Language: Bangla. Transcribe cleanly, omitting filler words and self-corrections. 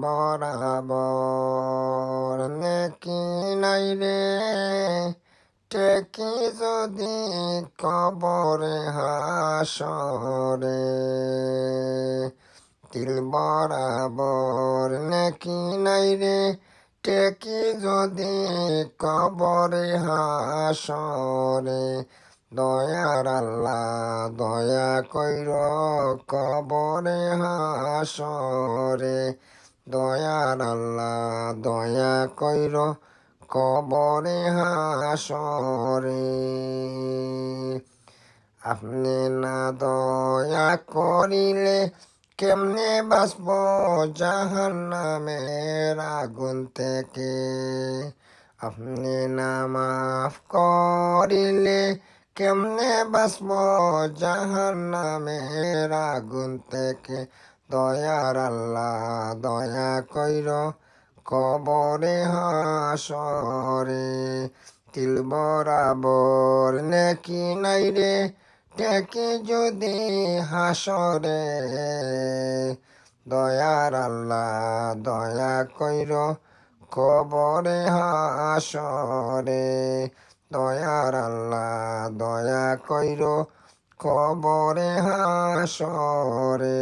বরাবর নেকি নাই রে টেকি যদি কবরে হাসরে তিল বরাবর নেকি নাই রে টেকি যদি কবরে হাসরে দয়ার আল্লাহ দয়া কইর কবরে হাসরে দয়ার আল্লাহ দয়া কইর কবরে হাসরে আপনি না দয়া করিলে কেমনে বাঁচব জাহান্নামের আগুন থেকে আপনি না মাফ করিলে কেমনে বাঁচব জাহান্নামের আগুন থেকে দয়ার আল্লাহ দয়া কইর কবরে হাসরে তিল বরাবর নেকি নাই রে টেকি যদি হাসরে দয়ার আল্লাহ দয়া কইর কবরে হাসরে দয়ার আল্লাহ দয়া কইর কবরে হাসরে।